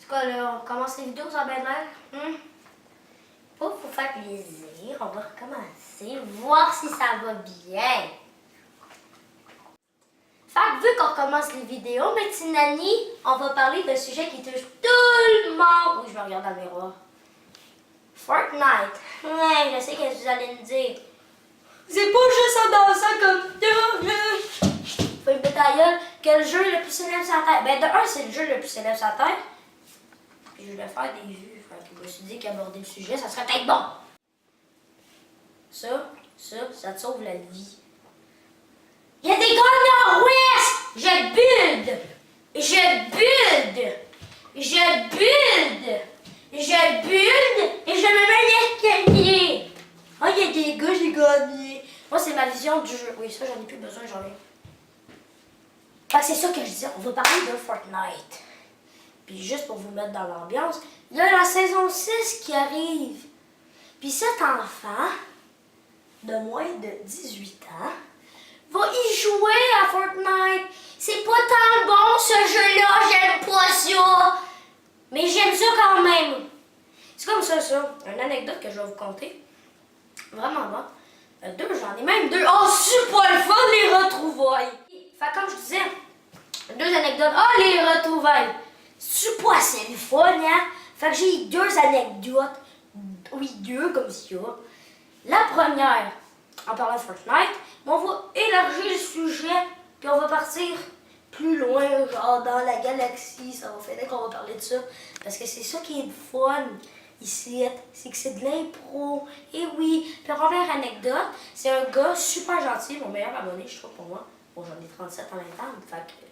C'est quoi là, on commence les vidéos, ça a bien l'air? Pas pour faire plaisir, on va recommencer, voir si ça va bien. Fait que vu qu'on commence les vidéos, mais Tinani, on va parler d'un sujet qui touche tout le monde. Oui, je me regarde dans le miroir. Fortnite. Ouais, je sais ce que vous allez me dire. C'est pas juste en dansant comme ça. Faut me mettre à gueule que le jeu le plus célèbre sur la Terre. Ben, de un, c'est le jeu le plus célèbre sur la Terre. Puis je voulais faire des vues. Fait que je me suis dit qu'aborder le sujet, ça serait peut-être bon. Ça te sauve la vie. Il y a des gagnants ouest! Je build! Je build! Je build! Je build! Et je me mets un escalier! Oh, il y a des gars, j'ai gagné! Moi, c'est ma vision du jeu. Oui, ça, j'en ai plus besoin, j'en ai. Fait que c'est ça que je disais, on va parler de Fortnite. Puis juste pour vous mettre dans l'ambiance, il y a la saison 6 qui arrive. Puis cet enfant de moins de 18 ans va y jouer à Fortnite. C'est pas tant bon ce jeu-là, j'aime pas ça. Mais j'aime ça quand même. C'est comme ça. Une anecdote que je vais vous conter. Vraiment bon. J'en ai même deux. Oh, super le fun, les retrouvailles. Fait comme je disais, deux anecdotes. Oh, les retrouvailles. C'est pas assez le fun, hein? Fait que j'ai deux anecdotes. Oui, deux comme ça. La première, en parlant de Fortnite, on va élargir le sujet, puis on va partir plus loin, genre dans la galaxie. Ça va faire qu'on va parler de ça. Parce que c'est ça qui est le fun ici, c'est que c'est de l'impro. Et oui, puis première anecdote, c'est un gars super gentil, mon meilleur abonné, je trouve, pour moi. Bon, j'en ai 37 en même temps, fait que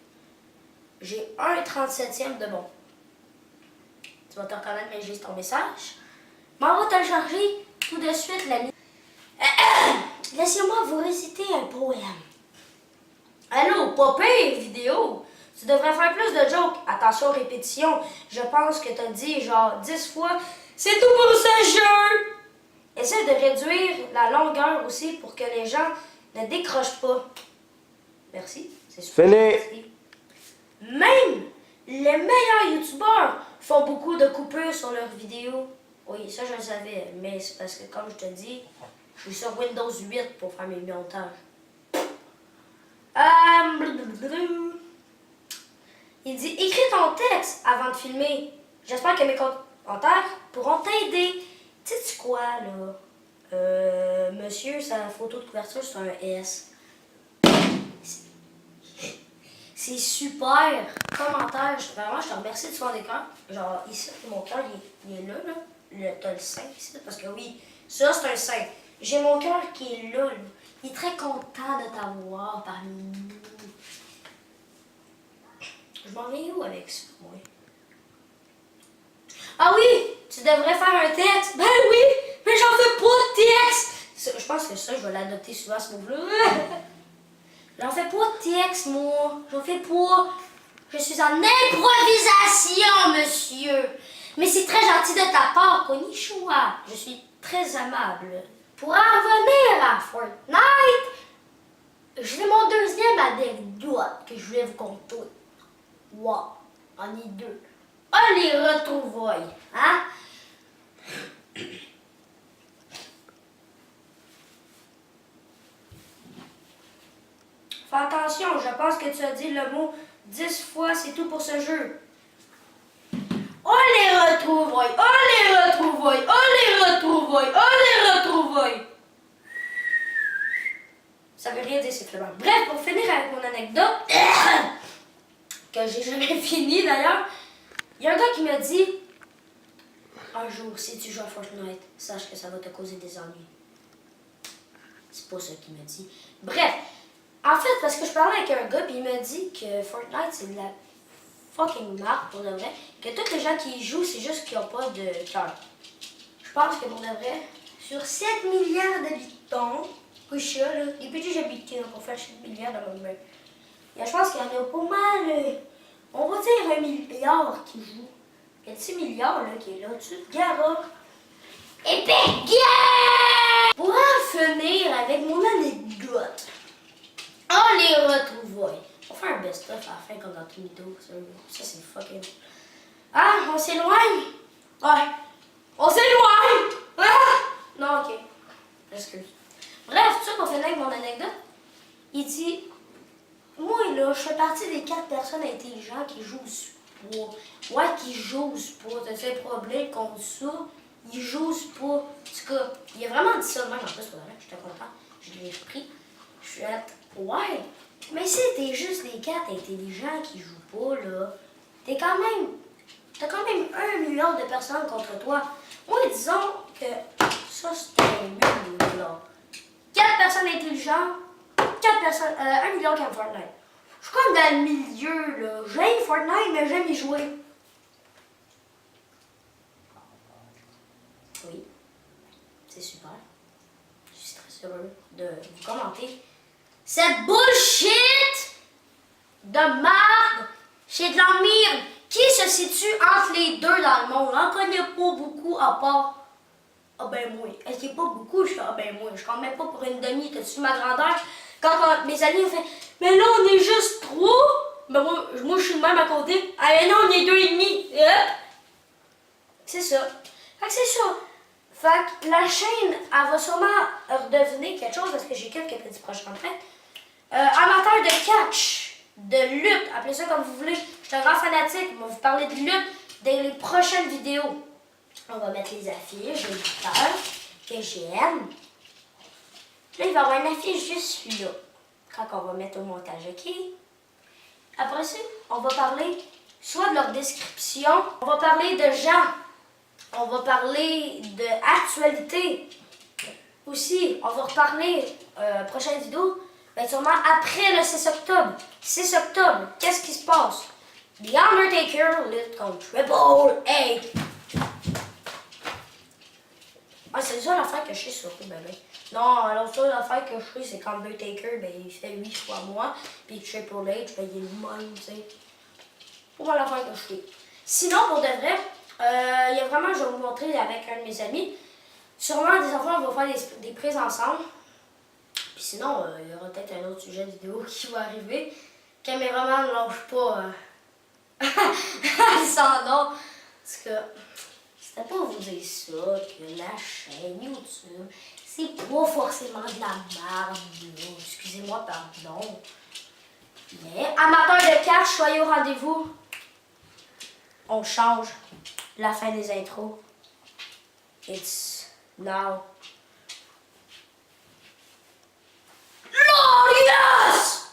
j'ai un 37e de bon. Tu vas te reconnaître, mais j'ai ton message. M'en va télécharger tout de suite l'ami. Laissez-moi vous réciter un poème. Allô, pas pire vidéo. Tu devrais faire plus de jokes. Attention, répétition. Je pense que t'as dit genre 10 fois. C'est tout pour ce jeu. Essaie de réduire la longueur aussi pour que les gens ne décrochent pas. Merci. C'est super. Fini. Même les meilleurs youtubeurs font beaucoup de coupures sur leurs vidéos. Oui, ça je le savais, mais c'est parce que comme je te dis, je suis sur Windows 8 pour faire mes montages. Il dit, écris ton texte avant de filmer. J'espère que mes commentaires pourront t'aider. Tu sais quoi, là? Monsieur, sa photo de couverture, c'est un S. C'est super. Commentaire, vraiment, je te remercie du fond des cœurs. Genre, ici, mon cœur, il est là, là. T'as le 5 ici, parce que oui, ça, c'est un 5. J'ai mon cœur qui est là. Il est très content de t'avoir parmi nous. Je m'en vais où avec ça, moi? Ah oui, tu devrais faire un texte. Ben oui, mais j'en fais pas de texte. Je pense que ça, je vais l'adopter souvent, ce mot-là. J'en fais pas de texte, moi. J'en fais pas. Je suis en improvisation, monsieur. Mais c'est très gentil de ta part, Konnichiwa. Je suis très amable. Pour en revenir à Fortnite, j'ai mon deuxième anecdote que je voulais vous conter. Wow, on est deux. Oh, les retrouvailles, hein? Fais attention, je pense que tu as dit le mot 10 fois, c'est tout pour ce jeu. Oh, les retrouvailles, oh, les retrouvailles, oh, les retrouvailles, oh, les retrouvailles. Ça veut rien dire, c'est flamand. Bref, pour finir avec mon anecdote, que j'ai jamais fini d'ailleurs, il y a un gars qui m'a dit, un jour, si tu joues à Fortnite, sache que ça va te causer des ennuis. C'est pas ça qu'il m'a dit. Bref, en fait, parce que je parlais avec un gars, puis il m'a dit que Fortnite, c'est de la fucking marque pour de vrai, que tous les gens qui y jouent, c'est juste qu'ils n'ont pas de cœur. Je pense que pour de vrai, sur 7 milliards d'habitants, coucha, là, depuis que j'habite là, pour faire 7 milliards dans mon bain, je pense qu'il y en a pas mal, on va dire 1 milliard qui joue. Il y a 6 milliards là, qui est là, dessus de Gara. Et bien, pour en finir avec mon anecdote, oh, les retrouvailles. On va faire un best-of à la fin comme dans Timido. Ça c'est fucking... Ah, on s'éloigne. Ouais. On s'éloigne. Ah! Non, ok. Excuse. Bref, tu sais qu'on finit avec mon anecdote? Il dit, moi, là, je fais partie des 4 personnes intelligentes qui jouent pas. Ouais, qui jouent pas. T'as-tu un problème contre ça? Ils jouent pas. En tout cas, il a vraiment dit ça de même en plus, j'étais content. Je l'ai pris. Je suis là, ouais. Mais si t'es juste les 4 intelligents qui jouent pas, là, t'as quand même 1 million de personnes contre toi. Moi, disons que ça, c'est un million, là. 4 personnes intelligentes, 1 million qui aiment Fortnite. Je suis comme dans le milieu, là. J'aime Fortnite, mais j'aime y jouer. Oui, c'est super. Je suis très heureux de vous commenter cette bullshit de merde chez de la merde qui se situe entre les deux dans le monde. On n'en connaît pas beaucoup à part. Ah ben moi. Est-ce qu'il n'y a pas beaucoup? Je fais ah ben moi. Je ne même pas pour une demi. T'as-tu ma grandeur? Quand mes amis ont fait mais là on est juste 3. Ben moi je suis le même à côté. Ah ben non on est 2,5. C'est ça. Fait que c'est ça. Fait que la chaîne, elle va sûrement redevenir quelque chose parce que j'ai quelques petits projets en tête. Amateur de catch, de lutte, appelez ça comme vous voulez. Je suis un grand fanatique, on va vous parler de lutte dans les prochaines vidéos. On va mettre les affiches des lutteurs que j'aime. Là, il va y avoir une affiche juste là, quand on va mettre au montage, ok? Après ça, on va parler soit de leur description, on va parler de gens, on va parler d'actualité. Aussi, on va reparler, prochaine vidéo, ben sûrement après le 6 octobre. 6 octobre, qu'est-ce qui se passe? The Undertaker lutte contre Triple H. Ah, c'est ça l'affaire que je sais surtout, bébé. Non, alors ça, l'affaire que je sais, c'est qu'Undertaker, ben il fait 8 fois moi. Puis Triple H, ben il est le même, tu sais. Pour moi, l'affaire que je sais. Sinon, pour de vrai, il y a vraiment, je vais vous montrer avec un de mes amis. Sûrement, des enfants, on va faire des prises ensemble. Puis sinon, il y aura peut-être un autre sujet de vidéo qui va arriver. Caméraman ne lâche pas. Ils s'en ont. Parce que c'était pas vous dire ça, que la chaîne YouTube, c'est pas forcément de la merde. Excusez-moi, pardon. Mais amateurs de catch, soyez au rendez-vous. On change la fin des intros. It's now. Glorious!